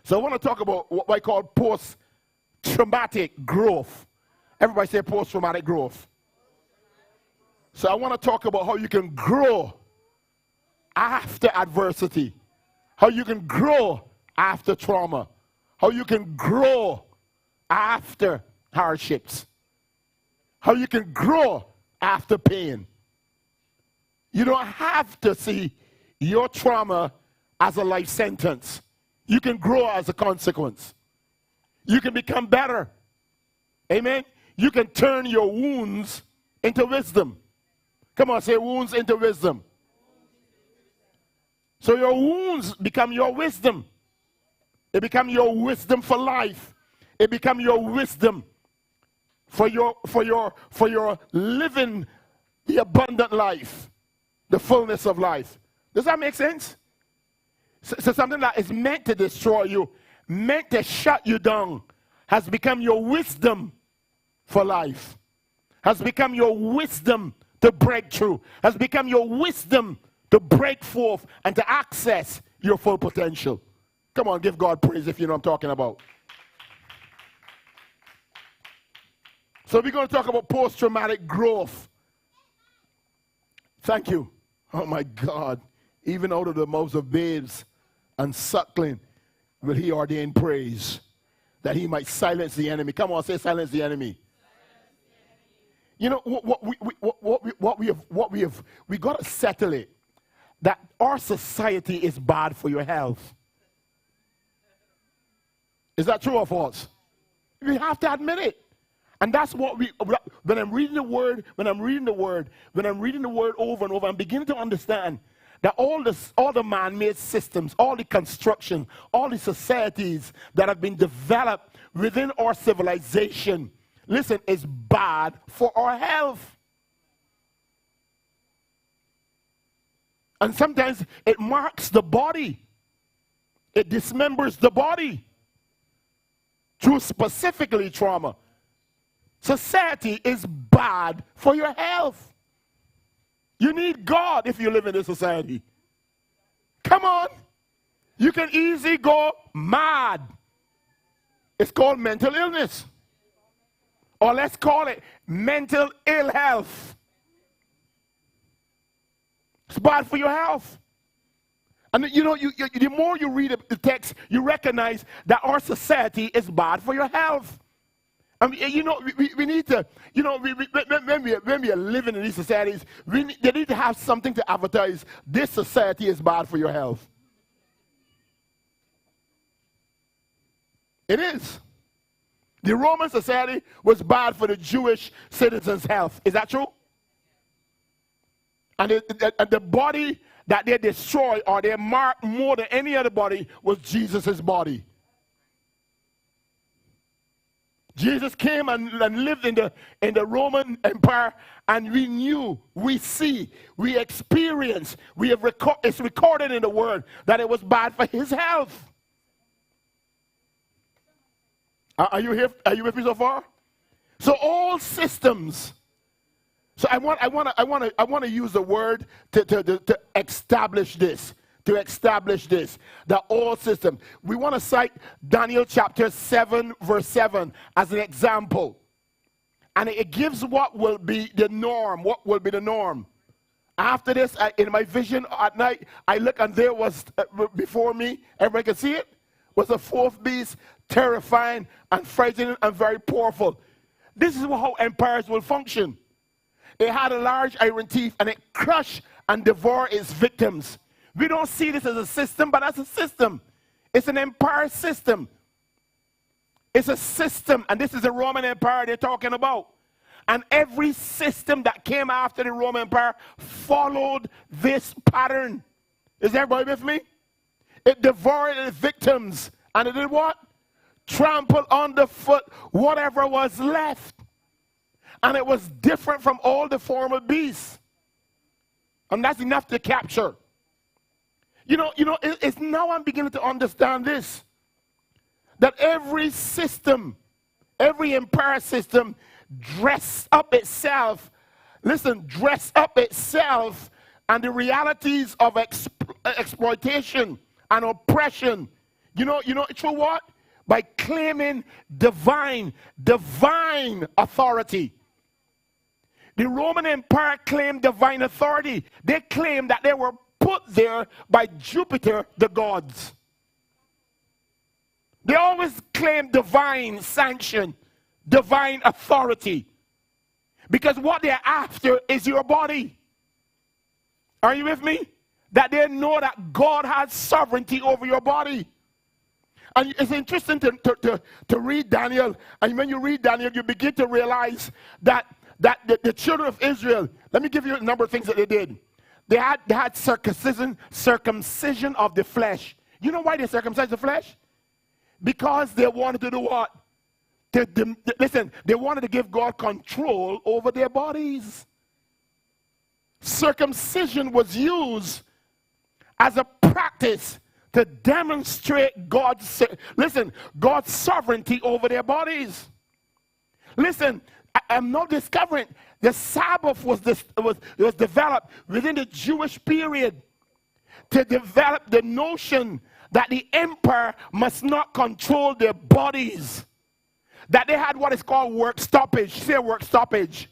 So I want to talk about what I call post-traumatic growth. Everybody say post-traumatic growth. So I want to talk about how you can grow after adversity, how you can grow after trauma, how you can grow after hardships, how you can grow after pain. You don't have to see your trauma as a life sentence. You can grow as a consequence. You can become better. Amen? You can turn your wounds into wisdom. Come on, say wounds into wisdom. So your wounds become your wisdom. It become your wisdom for life. It become your wisdom for your living the abundant life, the fullness of life. Does that make sense? So something that is meant to destroy you, meant to shut you down, has become your wisdom for life, has become your wisdom to break through, has become your wisdom to break forth and to access your full potential. Come on, give God praise if you know what I'm talking about. So we're going to talk about post-traumatic growth. Thank you. Oh my God. Even out of the mouths of babes and suckling will he ordain praise, that he might silence the enemy. Come on, say silence the enemy. You know we got to settle it, that our society is bad for your health. Is that true or false? We have to admit it. And that's what when I'm reading the word over and over, I'm beginning to understand that all the man-made systems, all the construction, all the societies that have been developed within our civilization, listen, is bad for our health. And sometimes it marks the body. It dismembers the body through specifically trauma. Society is bad for your health. You need God if you live in this society. Come on. You can easily go mad. It's called mental illness. Or let's call it mental ill health. It's bad for your health. And you know, the more you read the text, you recognize that our society is bad for your health. I mean, you know, we need to, you know, when we are living in these societies, they need to have something to advertise. This society is bad for your health. It is. The Roman society was bad for the Jewish citizens' health. Is that true? And the body that they destroyed or they marked more than any other body was Jesus' body. Jesus came and lived in the Roman Empire, and we knew, we see, we experienced, it's recorded in the Word that it was bad for his health. Are you here? Are you with me so far? So all systems. So I want to use the word to establish this. To establish this, that all systems. We want to cite Daniel chapter 7, verse 7 as an example. And it gives what will be the norm. What will be the norm? After this, in my vision at night, I look and there was before me, everybody can see it, was a fourth beast, terrifying and frightening and very powerful. This is how empires will function. It had a large iron teeth and it crushed and devoured its victims. We don't see this as a system, but as a system. It's an empire system. It's a system, and this is the Roman Empire they're talking about. And every system that came after the Roman Empire followed this pattern. Is everybody with me? It devoured its victims, and it did what? Trampled underfoot whatever was left. And it was different from all the former beasts. And that's enough to capture. You know, it's now I'm beginning to understand this. That every system, every empire system dress up itself. Listen, dress up itself and the realities of exploitation and oppression through what? By claiming divine authority. The Roman Empire claimed divine authority. They claimed that they were put there by Jupiter, the gods. They always claim divine sanction, divine authority. Because what they're after is your body. Are you with me? That they know that God has sovereignty over your body. And it's interesting to read Daniel. And when you read Daniel, you begin to realize that the children of Israel, let me give you a number of things that they did. They had circumcision of the flesh. You know why they circumcised the flesh? Because they wanted to do what? Listen, they wanted to give God control over their bodies. Circumcision was used as a practice to demonstrate God's sovereignty over their bodies. Listen, I'm not discovering the Sabbath was developed within the Jewish period to develop the notion that the empire must not control their bodies. That they had what is called work stoppage. Say work stoppage.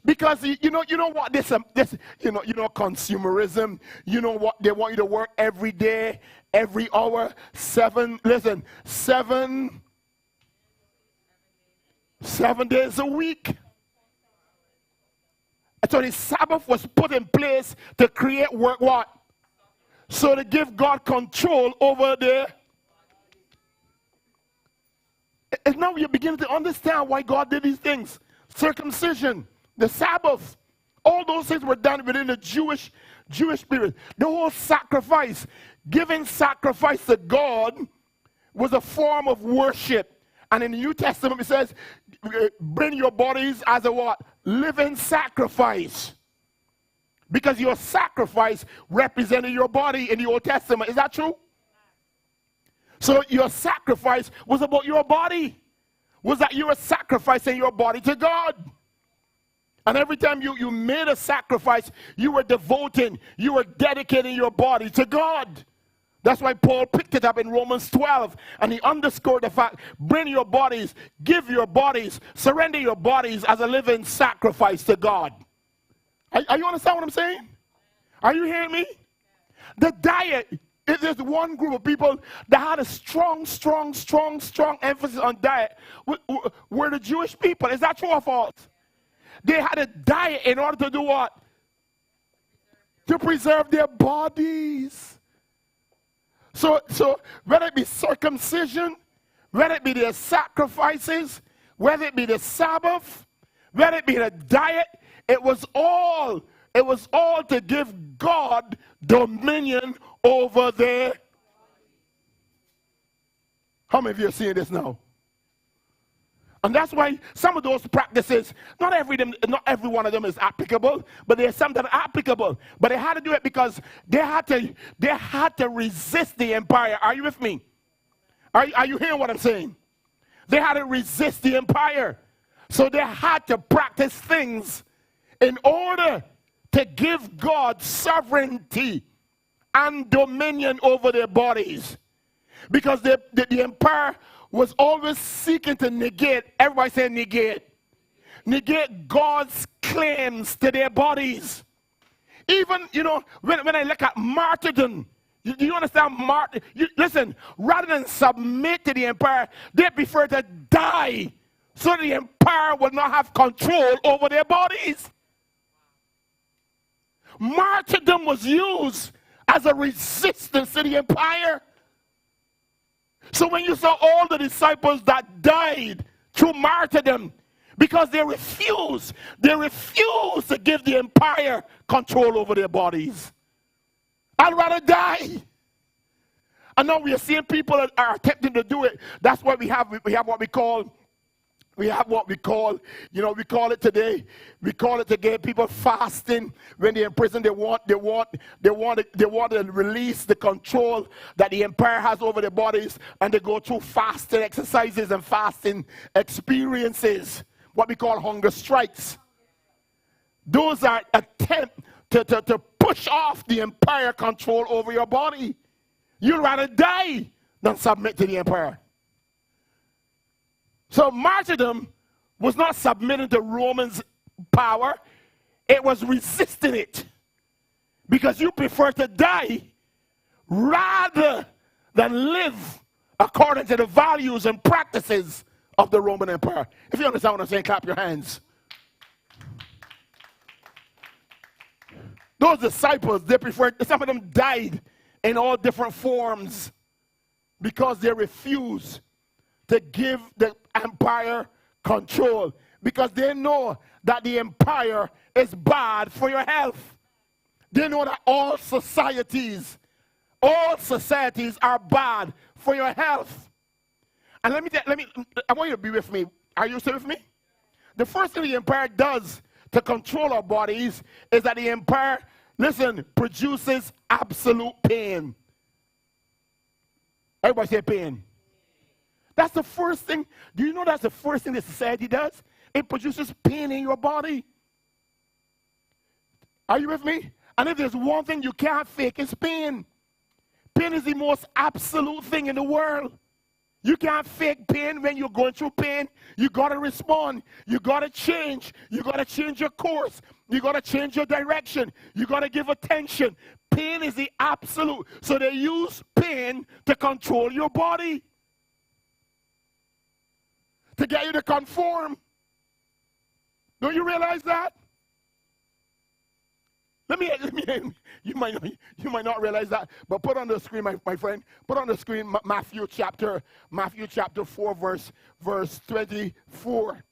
Because you know what this consumerism, you know what, they want you to work every day, every hour, 7 days a week. So the Sabbath was put in place to create work what? So to give God control over and now you're beginning to understand why God did these things. Circumcision, the Sabbath, all those things were done within the Jewish period. The whole sacrifice, giving sacrifice to God, was a form of worship. And in the New Testament it says, bring your bodies as a what? Living sacrifice. Because your sacrifice represented your body in the Old Testament. Is that true? So your sacrifice was about your body. Was that you were sacrificing your body to God. And every time you made a sacrifice, you were devoting, you were dedicating your body to God. That's why Paul picked it up in Romans 12, and he underscored the fact, bring your bodies, give your bodies, surrender your bodies as a living sacrifice to God. Are you understand what I'm saying? Are you hearing me? The diet, there's one group of people that had a strong emphasis on diet, were the Jewish people. Is that true or false? They had a diet in order to do what? To preserve their bodies. So whether it be circumcision, whether it be their sacrifices, whether it be the Sabbath, whether it be the diet, it was all to give God dominion over their. How many of you are seeing this now? And that's why some of those practices, not every one of them is applicable, but there's some that are applicable. But they had to do it because they had to resist the empire. Are you with me? Are you hearing what I'm saying? They had to resist the empire. So they had to practice things in order to give God sovereignty and dominion over their bodies. Because the empire was always seeking to negate, everybody say negate God's claims to their bodies. Even, when I look at martyrdom, you understand listen, rather than submit to the empire, they prefer to die so the empire will not have control over their bodies. Martyrdom was used as a resistance to the empire. So when you saw all the disciples that died through martyrdom, because they refused to give the empire control over their bodies. I'd rather die. And now we are seeing people that are attempting to do it. That's why we have what we call, we call it today people fasting. When they're in prison, they want to release the control that the empire has over their bodies, and they go through fasting exercises and fasting experiences, what we call hunger strikes. Those are attempts to push off the empire control over your body. You'd rather die than submit to the empire. So martyrdom was not submitting to Romans' power. It was resisting it. Because you prefer to die rather than live according to the values and practices of the Roman Empire. If you understand what I'm saying, clap your hands. Those disciples, they preferred, some of them died in all different forms because they refused to give the empire control, because they know that the empire is bad for your health. They know that all societies are bad for your health. And I want you to be with me. Are you still with me? The first thing the empire does to control our bodies is that the empire, listen, produces absolute pain. Everybody say pain. That's the first thing. Do you know that's the first thing that society does? It produces pain in your body. Are you with me? And if there's one thing you can't fake, it's pain. Pain is the most absolute thing in the world. You can't fake pain. When you're going through pain, you got to respond. You got to change. You got to change your course. You got to change your direction. You got to give attention. Pain is the absolute. So they use pain to control your body, to get you to conform. Don't you realize that? You might not realize that, but put on the screen, my friend, put on the screen Matthew chapter 4, verse 24.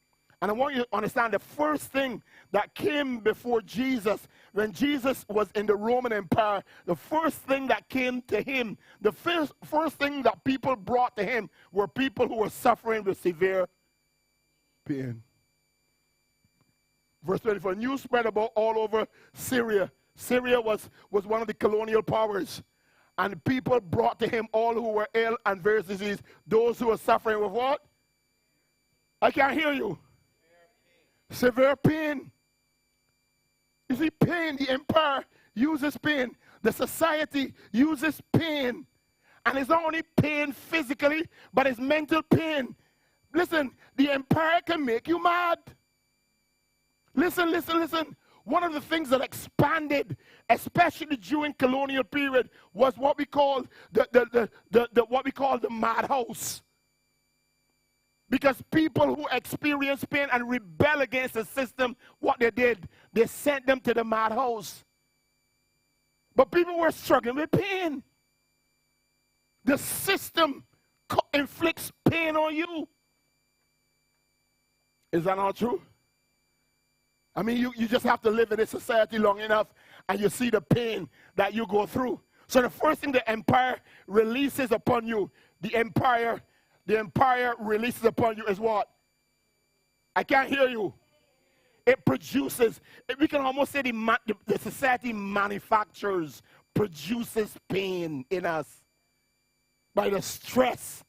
And I want you to understand the first thing that came before Jesus, when Jesus was in the Roman Empire, the first thing that came to him, the first thing that people brought to him were people who were suffering with severe pain. Verse 24, news spread about all over Syria. Syria was one of the colonial powers. And people brought to him all who were ill and various diseases. Those who were suffering with what? I can't hear you. Severe pain. You see, pain, the empire uses pain. The society uses pain. And it's not only pain physically, but it's mental pain. Listen, the empire can make you mad. Listen. One of the things that expanded, especially during colonial period, was what we call the madhouse. Because people who experience pain and rebel against the system, what they did, they sent them to the madhouse. But people were struggling with pain. The system inflicts pain on you. Is that not true? I mean, you just have to live in this society long enough and you see the pain that you go through. So the first thing the empire releases upon you, the empire releases upon you is what? I can't hear you. It produces, we can almost say the society manufactures, produces pain in us by the stress.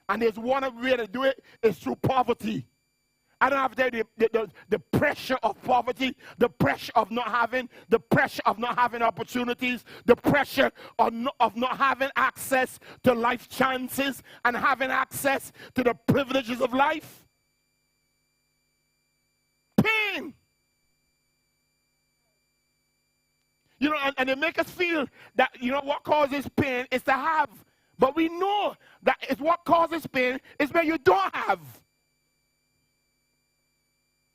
And there's one way to do it is through poverty. I don't have to tell you the pressure of poverty, the pressure of not having opportunities, the pressure of not having access to life chances and having access to the privileges of life. Pain. You know, and they make us feel that, you know, what causes pain is to have. But we know that it's what causes pain is when you don't have.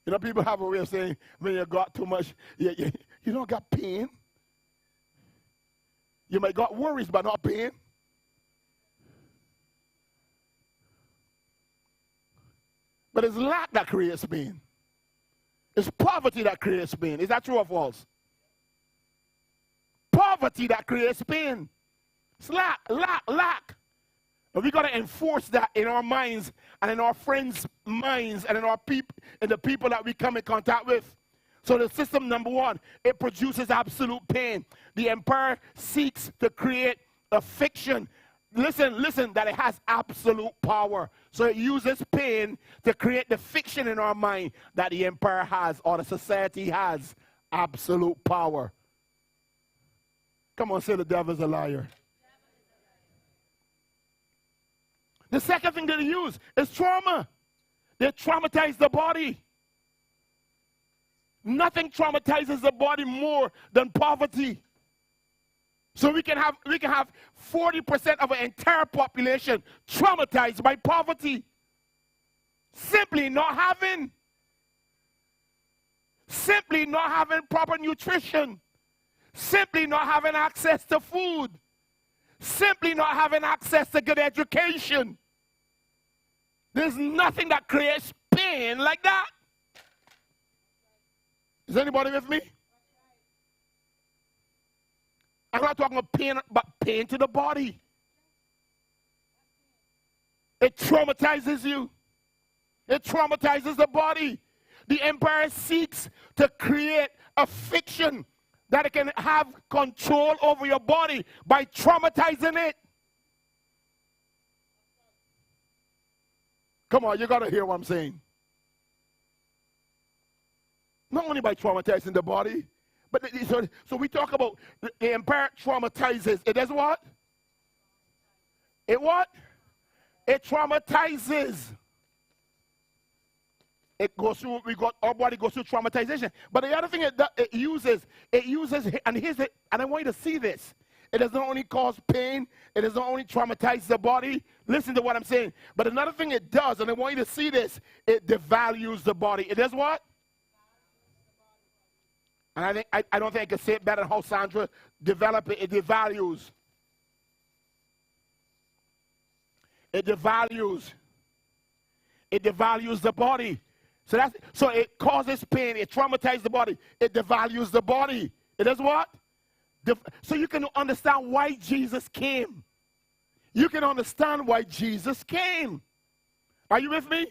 You know, people have a way of saying, when you got too much, you don't got pain. You might got worries, but not pain. But it's lack that creates pain. It's poverty that creates pain. Is that true or false? Poverty that creates pain. It's lack. And we got to enforce that in our minds and in our friends' minds and in the people that we come in contact with. So the system, number one, it produces absolute pain. The empire seeks to create a fiction. Listen, that it has absolute power. So it uses pain to create the fiction in our mind that the empire has or the society has absolute power. Come on, say the devil's a liar. The second thing that they use is trauma. They traumatize the body. Nothing traumatizes the body more than poverty. So we can have 40% of our entire population traumatized by poverty. Simply not having proper nutrition. Simply not having access to food. Simply not having access to good education. There's nothing that creates pain like that. Is anybody with me? I'm not talking about pain, but pain to the body. It traumatizes you. It traumatizes the body. The empire seeks to create a fiction that it can have control over your body by traumatizing it. Come on, you got to hear what I'm saying. Not only by traumatizing the body, but so we talk about the empire traumatizes. It does what? It what? It traumatizes. It goes through, our body goes through traumatization. But the other thing it uses, and here's it, and I want you to see this. It does not only cause pain, it does not only traumatize the body. Listen to what I'm saying. But another thing it does, and I want you to see this, it devalues the body. It does what? And I don't think I can say it better than how Sandra developed it. It devalues. It devalues. It devalues the body. So it causes pain. It traumatizes the body. It devalues the body. It does what? So you can understand why Jesus came. You can understand why Jesus came. Are you with me?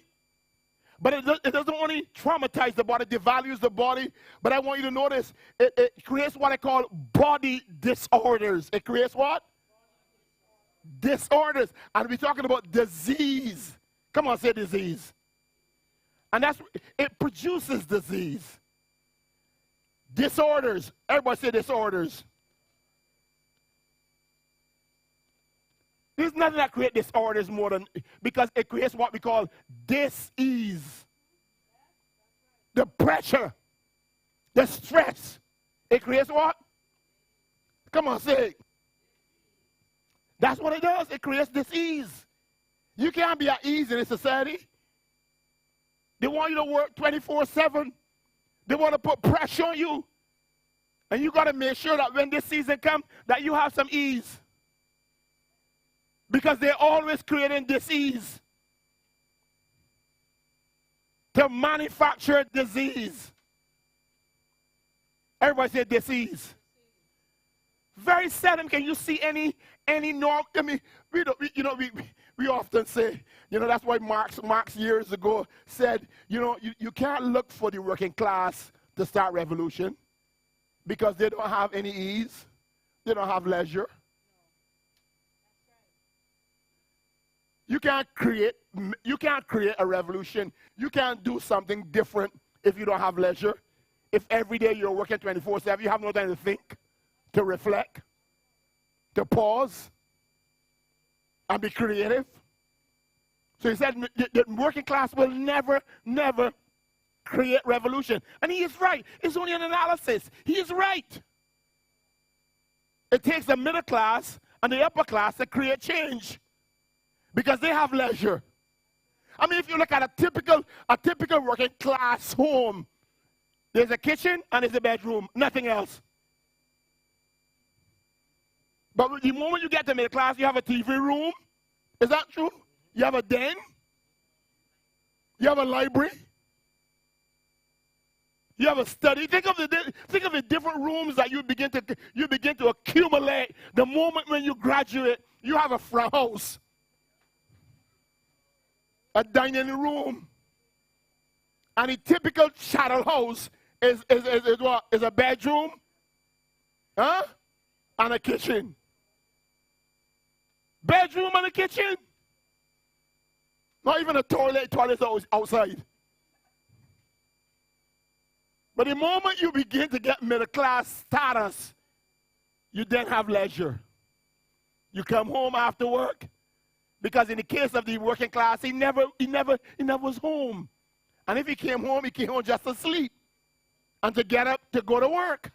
But it doesn't only traumatize the body, devalues the body. But I want you to notice, it creates what I call body disorders. It creates what? Disorders. And we're talking about disease. Come on, say disease. And it produces disease. Disorders. Everybody say disorders. There's nothing that creates disorders more than, because it creates what we call dis-ease. The pressure, the stress. It creates what? Come on, say it. That's what it does. It creates dis-ease. You can't be at ease in a society. They want you to work 24/7. They want to put pressure on you. And you got to make sure that when this season comes, that you have some ease. Because they're always creating disease to manufacture disease. Everybody say disease. Very seldom can you see any norm. I mean, we often say, that's why Marx years ago said, you can't look for the working class to start revolution because they don't have any ease. They don't have leisure. You can't create a revolution. You can't do something different if you don't have leisure. If every day you're working 24/7, you have no time to think, to reflect, to pause, and be creative. So he said the working class will never create revolution. And he is right. It's only an analysis. He is right. It takes the middle class and the upper class to create change. Because they have leisure. I mean, if you look at a typical working class home, there's a kitchen and there's a bedroom, nothing else. But the moment you get to middle class, you have a TV room. Is that true? You have a den. You have a library. You have a study. Think of the different rooms that you begin to accumulate. The moment when you graduate, you have a front house. A dining room. And a typical chattel house is what? Is a bedroom, and a kitchen. Bedroom and a kitchen. Not even a toilet. Toilet's outside. But the moment you begin to get middle class status, you then have leisure. You come home after work. Because in the case of the working class, he never was home. And if he came home just to sleep and to get up to go to work.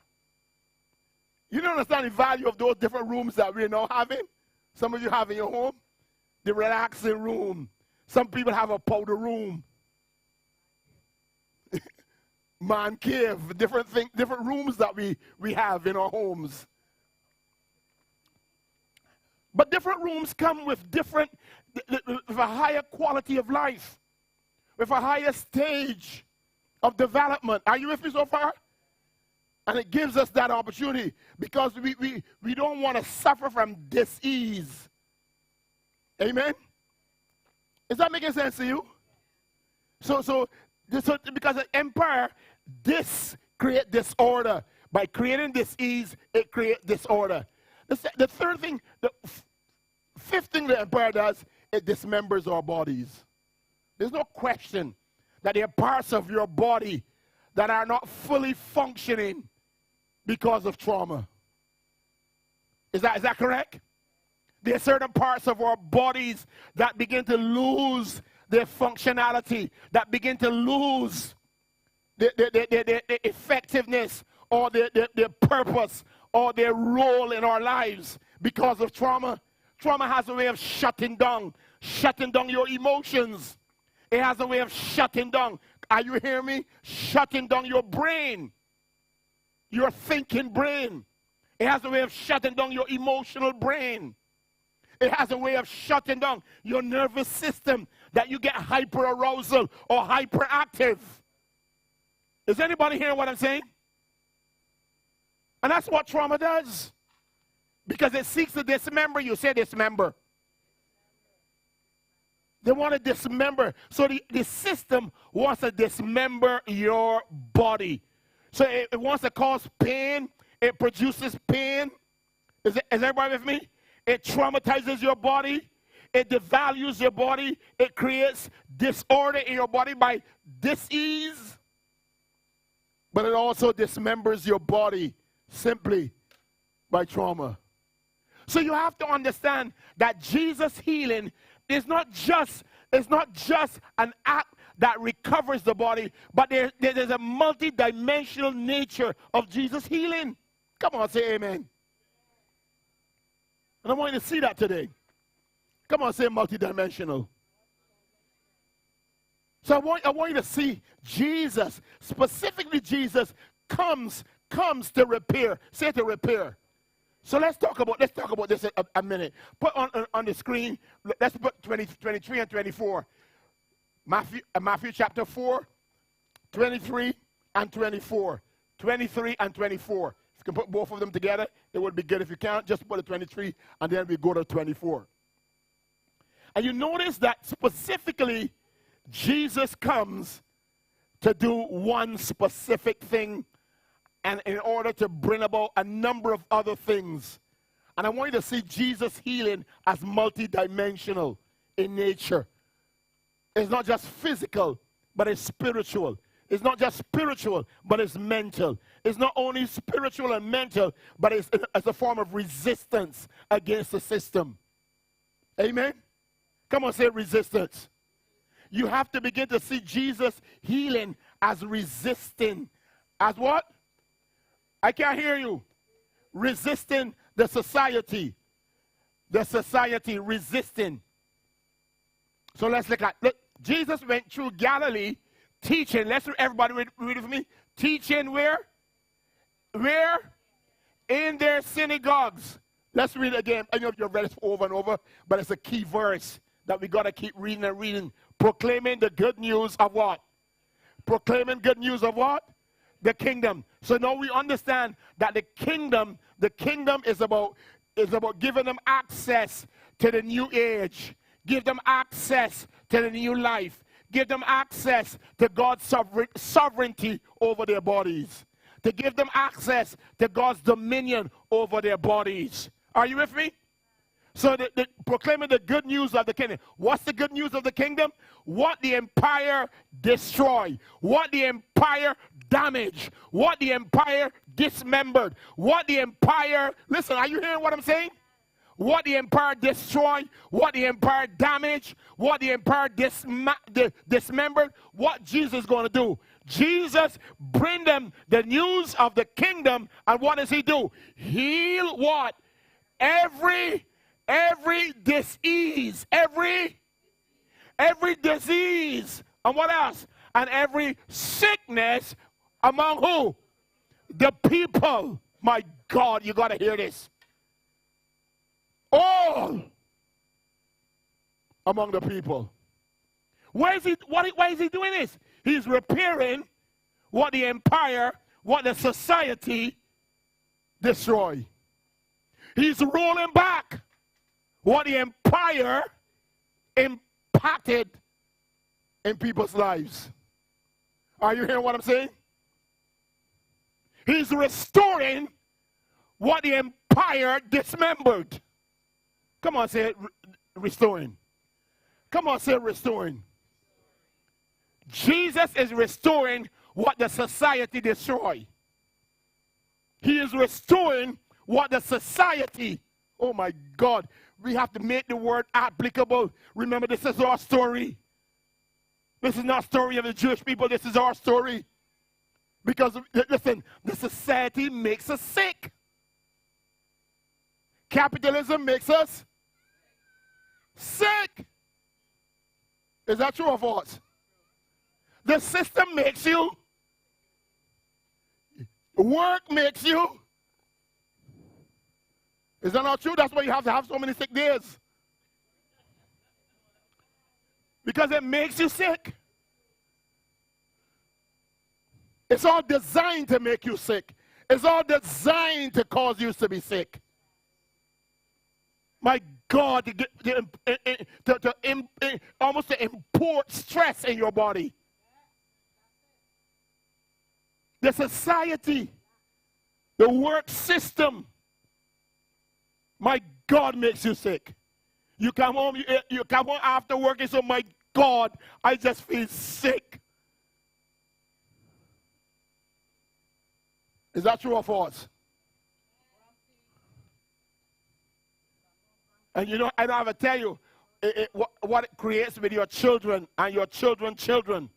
You don't understand the value of those different rooms that we're now having? Some of you have in your home. The relaxing room. Some people have a powder room. Man cave, different rooms that we have in our homes. But different rooms come with with a higher quality of life, with a higher stage of development. Are you with me so far? And it gives us that opportunity because we don't want to suffer from dis-ease. Amen? Is that making sense to you? So because an empire, create disorder. By creating dis-ease, it creates disorder. The third thing, the fifth thing the empire does, it dismembers our bodies. There's no question that there are parts of your body that are not fully functioning because of trauma. Is that correct? There are certain parts of our bodies that begin to lose their functionality, that begin to lose their effectiveness or their purpose or their role in our lives because of trauma. Trauma has a way of shutting down your emotions. It has a way of shutting down, are you hearing me? Shutting down your brain, your thinking brain. It has a way of shutting down your emotional brain. It has a way of shutting down your nervous system that you get hyperarousal or hyperactive. Is anybody hearing what I'm saying? And that's what trauma does. Because it seeks to dismember you. Say dismember. They want to dismember. So the system wants to dismember your body. So it wants to cause pain. It produces pain. Is everybody with me? It traumatizes your body. It devalues your body. It creates disorder in your body by dis-ease. But it also dismembers your body simply by trauma. So you have to understand that Jesus' healing is not just an act that recovers the body, but there's a multi-dimensional nature of Jesus' healing. Come on, say amen. And I want you to see that today. Come on, say multi-dimensional. So I want you to see Jesus, specifically Jesus, comes to repair. Say to repair. So let's talk about this a minute. Put on the screen, let's put 23 and 24. Matthew chapter 4, 23 and 24. 23 and 24. If you can put both of them together, it would be good. If you can't, just put the 23 and then we go to 24. And you notice that specifically, Jesus comes to do one specific thing and in order to bring about a number of other things. And I want you to see Jesus' healing as multidimensional in nature. It's not just physical, but it's spiritual. It's not just spiritual, but it's mental. It's not only spiritual and mental, but it's a form of resistance against the system. Amen? Come on, say resistance. You have to begin to see Jesus' healing as resisting. As what? I can't hear you. Resisting the society. The society resisting. So let's look at, Jesus went through Galilee teaching. Let's everybody read it with me. Teaching where? Where? In their synagogues. Let's read it again. I know you've read it over and over, but it's a key verse that we got to keep reading and reading. Proclaiming the good news of what? Proclaiming good news of what? The kingdom. So now we understand that the kingdom is about giving them access to the new age. Give them access to the new life. Give them access to God's sovereignty over their bodies. To give them access to God's dominion over their bodies. Are you with me? So proclaiming the good news of the kingdom. What's the good news of the kingdom? What the empire destroyed. What the empire damaged. What the empire dismembered. What the empire, listen, are you hearing what I'm saying? what the empire destroyed, what the empire damaged, what the empire dismembered, what Jesus is going to do. Jesus bring them the news of the kingdom, and what does he do? Heal what? Every disease, every disease, and what else? And every sickness among who? The people. My God, you got to hear this. All among the people. Why is he doing this? He's repairing what the empire, what the society destroyed. He's rolling back what the empire impacted in people's lives. Are you hearing what I'm saying? He's restoring what the empire dismembered. Come on, say it, restoring. Come on, say it, restoring. Jesus is restoring what the society destroyed. He is restoring what the society, oh my God, we have to make the word applicable. Remember, this is our story. This is not the story of the Jewish people. This is our story. Because, listen, the society makes us sick. Capitalism makes us sick. Is that true or false? The system makes you. Work makes you. Is that not true? That's why you have to have so many sick days. Because it makes you sick. It's all designed to make you sick. It's all designed to cause you to be sick. My God, almost to import stress in your body. The society, the work system, my God, makes you sick. You come home after work and say, my God, I just feel sick. Is that true or false? And you know, I don't have to tell you what it creates with your children and your children's children.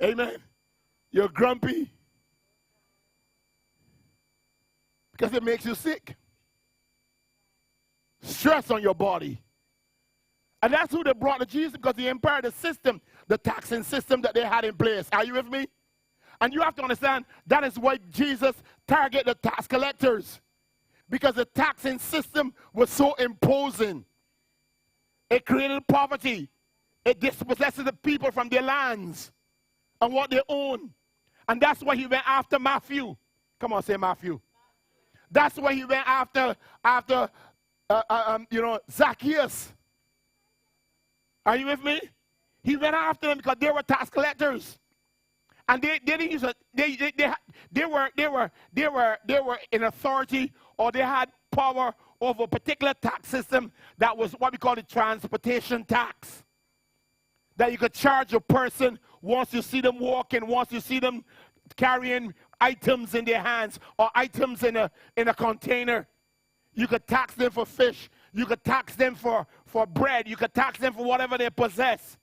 Amen. You're grumpy because it makes you sick. Stress on your body. And that's who they brought to Jesus, because the empire, the system, the taxing system that they had in place. Are you with me? And you have to understand, that is why Jesus targeted the tax collectors. Because the taxing system was so imposing. It created poverty. It dispossessed the people from their lands and what they own. And that's why he went after Matthew. Come on, say Matthew. That's why he went after Zacchaeus. Are you with me? He went after them because they were tax collectors. And they didn't use they were in authority, or they had power over a particular tax system that was what we call the transportation tax. That you could charge a person once you see them walking, once you see them carrying items in their hands or items in a container. You could tax them for fish. You could tax them for bread. You could tax them for whatever they possess.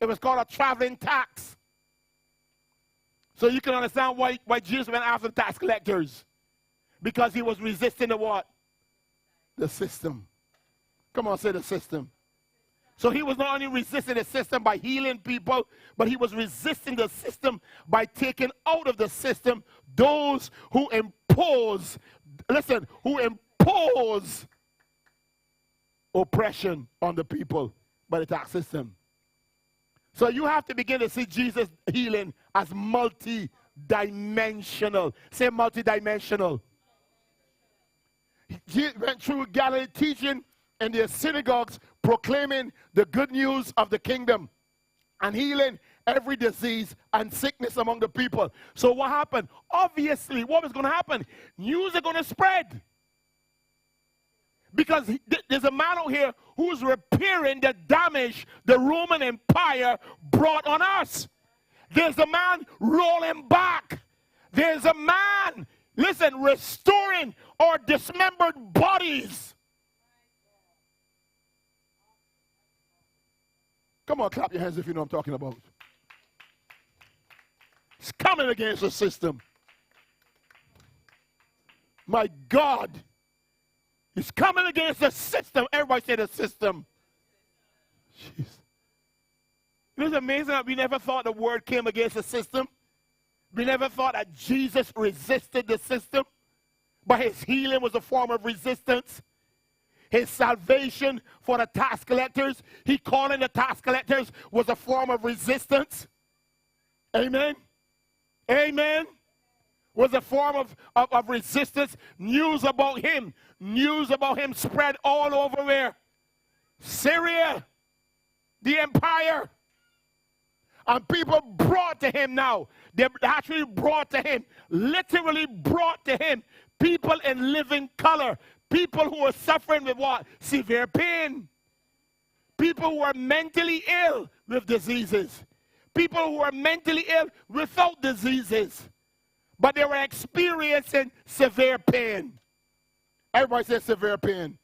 It was called a traveling tax. So you can understand why Jesus went after tax collectors. Because he was resisting the what? The system. Come on, say the system. So he was not only resisting the system by healing people, but he was resisting the system by taking out of the system those who impose, listen, who impose oppression on the people by the tax system. So you have to begin to see Jesus' healing as multi-dimensional. Say multi-dimensional. He went through Galilee teaching in their synagogues, proclaiming the good news of the kingdom and healing every disease and sickness among the people. So what happened? Obviously, what was going to happen? News are going to spread. Because there's a man out here who's repairing the damage the Roman Empire brought on us. There's a man rolling back. There's a man, listen, restoring or dismembered bodies. Come on, clap your hands if you know what I'm talking about. It's coming against the system. My God. It's coming against the system. Everybody say the system. Jeez. It is amazing that we never thought the word came against the system. We never thought that Jesus resisted the system. But his healing was a form of resistance. His salvation for the tax collectors, he calling the tax collectors, was a form of resistance. Amen. Amen. Was a form of resistance. News about him spread all over where? Syria, the empire. And people brought to him now. They actually brought to him, literally brought to him, people in living color. People who are suffering with what? Severe pain. People who are mentally ill with diseases. People who are mentally ill without diseases. But they were experiencing severe pain. Everybody says severe pain.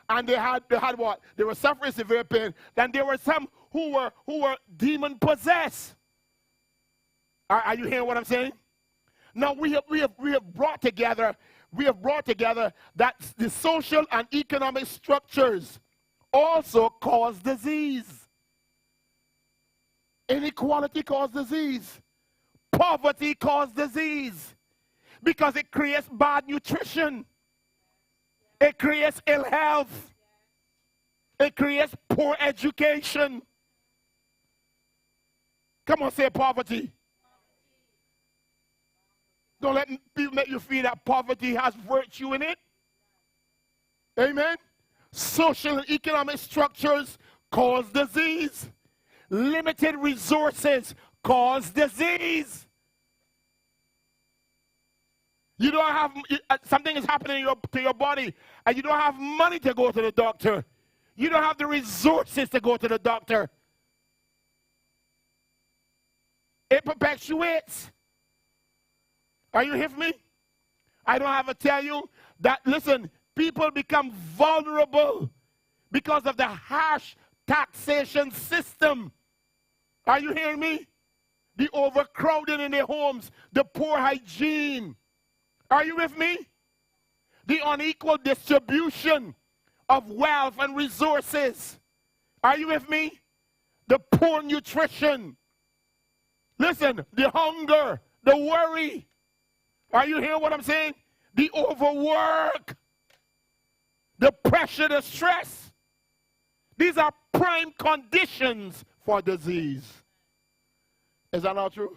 And they had what? They were suffering severe pain. Then there were some who were demon possessed. Are you hearing what I'm saying? Now we have brought together that the social and economic structures also cause disease. Inequality causes disease. Poverty causes disease. Because it creates bad nutrition. It creates ill health. It creates poor education. Come on, say poverty. Don't let people make you feel that poverty has virtue in it. Amen. Social and economic structures cause disease. Limited resources cause disease. You don't have, something is happening to your body, and you don't have money to go to the doctor. You don't have the resources to go to the doctor. It perpetuates. Are you hearing me? I don't have to tell you that, listen, people become vulnerable because of the harsh taxation system. Are you hearing me? The overcrowding in their homes, the poor hygiene. Are you with me? The unequal distribution of wealth and resources. Are you with me? The poor nutrition. Listen, the hunger, the worry. Are you hearing what I'm saying? The overwork, the pressure, the stress. These are prime conditions for disease. Is that not true?